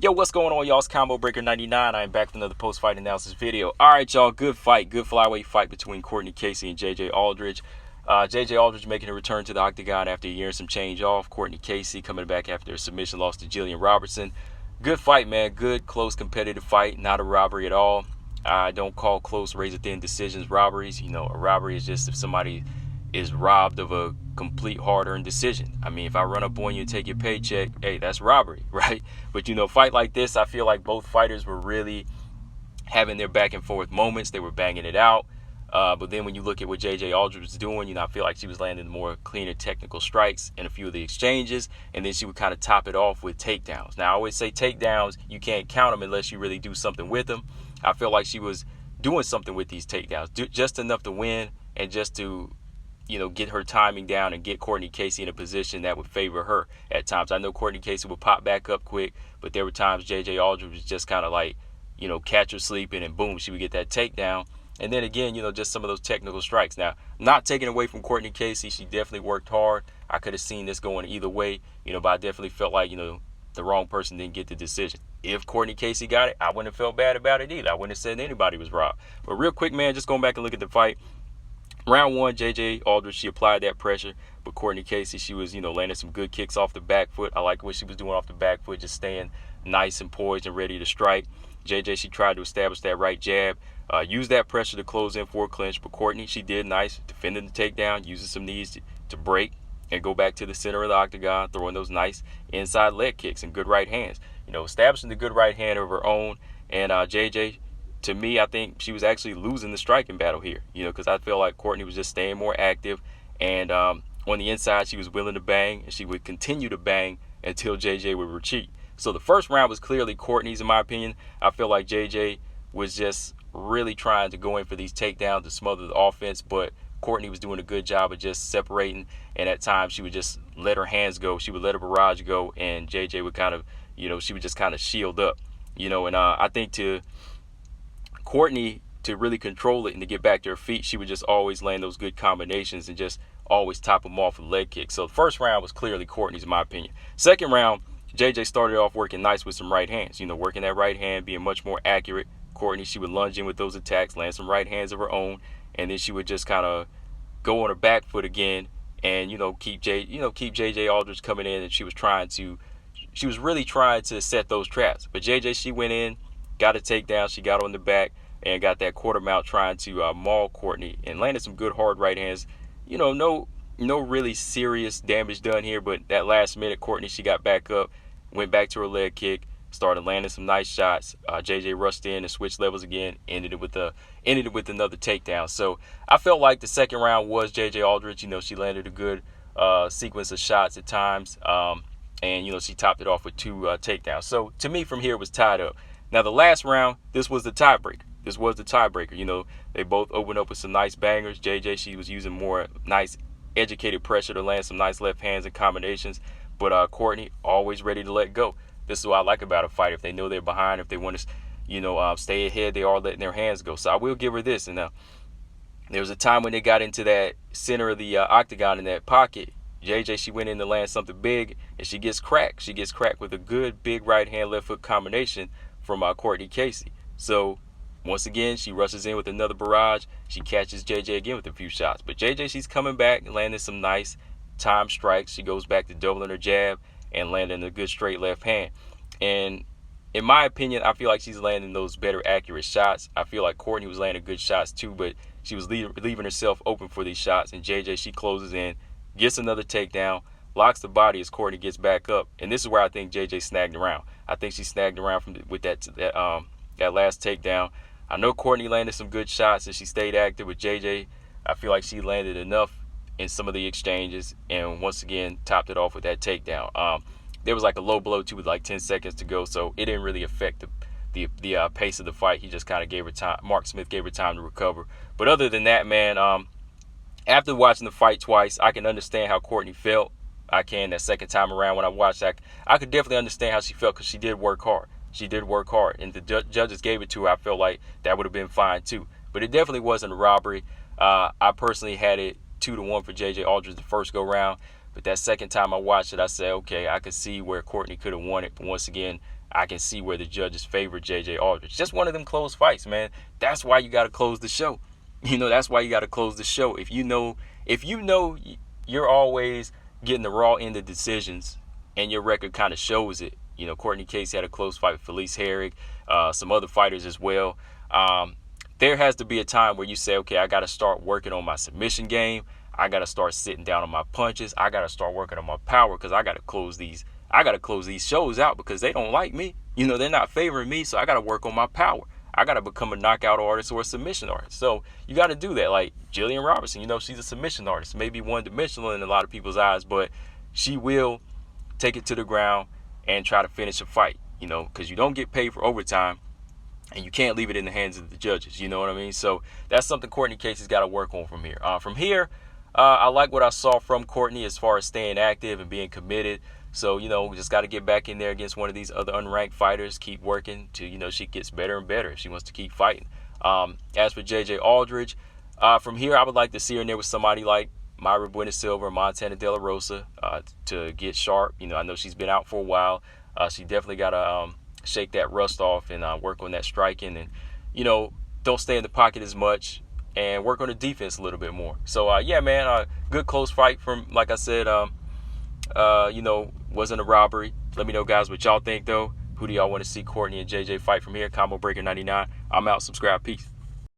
Yo, what's going on, y'all? It's Combo Breaker 99. I am back with another post-fight analysis video. All right, y'all, good fight. Good flyweight fight between Cortney Casey and J.J. Aldrich. J.J. Aldrich making a return to the octagon after a year and some change off. Courtney Casey coming back after a submission loss to Jillian Robertson. Good fight, man. Good, close, competitive fight. Not a robbery at all. I don't call close, razor-thin decisions robberies. You know, a robbery is just if somebody is robbed of a complete hard-earned decision. I mean, if I run up on you and take your paycheck, hey, that's robbery, right? But, you know, fight like this, I feel like both fighters were really having their back and forth moments. They were banging it out. But then when you look at what J.J. Aldrich was doing, you know, I feel like she was landing more cleaner technical strikes in a few of the exchanges, and then she would kind of top it off with takedowns. Now, I always say takedowns, you can't count them unless you really do something with them. I feel like she was doing something with these takedowns, just enough to win and just to, you know, get her timing down and get Courtney Casey in a position that would favor her at times. I know Courtney Casey would pop back up quick, but there were times J.J. Aldrich was just kind of like, you know, catch her sleeping, and boom, she would get that takedown. And then again, you know, just some of those technical strikes. Now, not taking away from Courtney Casey, she definitely worked hard. I could have seen this going either way, you know, but I definitely felt like, you know, the wrong person didn't get the decision. If Courtney Casey got it, I wouldn't have felt bad about it either. I wouldn't have said anybody was robbed. But real quick, man, just going back and look at the fight. Round one, J.J. Aldrich, she applied that pressure, but Courtney Casey, she was, you know, landing some good kicks off the back foot. I like what she was doing off the back foot, just staying nice and poised and ready to strike. J.J., she tried to establish that right jab, use that pressure to close in for a clinch, but Courtney, she did nice, defending the takedown, using some knees to break and go back to the center of the octagon, throwing those nice inside leg kicks and good right hands. You know, establishing the good right hand of her own, and J.J., to me, I think she was actually losing the striking battle here, you know, because I feel like Courtney was just staying more active, and on the inside, she was willing to bang, and she would continue to bang until JJ would retreat. So the first round was clearly Courtney's, in my opinion. I feel like JJ was just really trying to go in for these takedowns to smother the offense, but Courtney was doing a good job of just separating, and at times she would just let her hands go. She would let her barrage go, and JJ would kind of, you know, she would just kind of shield up, you know, and I think to Courtney to really control it and to get back to her feet, she would just always land those good combinations and just always top them off with leg kicks. So the first round was clearly Courtney's, in my opinion. Second round, JJ started off working nice with some right hands, you know, working that right hand, being much more accurate. Courtney, she would lunge in with those attacks, land some right hands of her own, and then she would just kind of go on her back foot again and, you know, keep JJ Aldrich coming in, and she was really trying to set those traps. But JJ, she went in, got a takedown, she got on the back and got that quarter mount trying to maul Courtney, and landed some good hard right hands. You know, no really serious damage done here, but that last minute, Courtney, she got back up, went back to her leg kick, started landing some nice shots. JJ rushed in and switched levels again, ended it with another takedown. So I felt like the second round was JJ Aldrich. You know, she landed a good sequence of shots at times, and, you know, she topped it off with two takedowns. So to me, from here, it was tied up. Now, the last round, this was the tiebreaker. You know, they both opened up with some nice bangers. JJ, she was using more nice, educated pressure to land some nice left hands and combinations. But Courtney, always ready to let go. This is what I like about a fight. If they know they're behind, if they want to, you know, stay ahead, they are letting their hands go. So I will give her this. And there was a time when they got into that center of the octagon in that pocket. JJ, she went in to land something big, and she gets cracked. She gets cracked with a good big right hand, left foot combination from Courtney Casey. So once again, she rushes in with another barrage. She catches JJ again with a few shots. But JJ, she's coming back and landing some nice time strikes. She goes back to doubling her jab and landing a good straight left hand. And in my opinion, I feel like she's landing those better accurate shots. I feel like Courtney was landing good shots too, but she was leaving herself open for these shots. And JJ, she closes in, gets another takedown, locks the body as Courtney gets back up. And this is where I think JJ snagged around. I think she snagged around with that last takedown. I know Courtney landed some good shots and she stayed active with JJ. I feel like she landed enough in some of the exchanges and once again topped it off with that takedown. There was like a low blow too with like 10 seconds to go, so it didn't really affect the pace of the fight. He just kind of gave her time. Mark Smith gave her time to recover. But other than that, man, after watching the fight twice, I can understand how Courtney felt. I can that second time around when I watched that. I could definitely understand how she felt because she did work hard. And the judges gave it to her. I felt like that would have been fine too. But it definitely wasn't a robbery. I personally had it 2-1 for J.J. Aldrich the first go-round. But that second time I watched it, I said, okay, I could see where Courtney could have won it. But once again, I can see where the judges favor JJ Aldrich. Just one of them close fights, man. That's why you got to close the show. That's why you got to close the show. If you know you're always getting the raw end of decisions, and your record kind of shows it. Cortney Casey had a close fight with Felice Herrig, some other fighters as well. There has to be a time where you say, okay, I got to start working on my submission game. I got to start sitting down on my punches. I got to start working on my power, because I got to close these shows out, because they don't like me. They're not favoring me, so I got to work on my power. I got to become a knockout artist or a submission artist. So you got to do that. Like Jillian Robertson, she's a submission artist, maybe one-dimensional in a lot of people's eyes, but she will take it to the ground and try to finish a fight, because you don't get paid for overtime, and you can't leave it in the hands of the judges. You know what I mean? So that's something Cortney Casey's got to work on from here. I like what I saw from Cortney as far as staying active and being committed. So, we just got to get back in there against one of these other unranked fighters, keep working to, she gets better and better if she wants to keep fighting. As for JJ Aldrich, from here, I would like to see her in there with somebody like Mayra Bueno Silva or Montana De La Rosa to get sharp. I know she's been out for a while. She definitely got to shake that rust off and work on that striking, and, don't stay in the pocket as much and work on the defense a little bit more. So, yeah, man, good close fight from, like I said, wasn't a robbery. Let me know, guys, what y'all think, though. Who do y'all want to see Cortney and JJ fight from here? Combo Breaker 99. I'm out. Subscribe. Peace.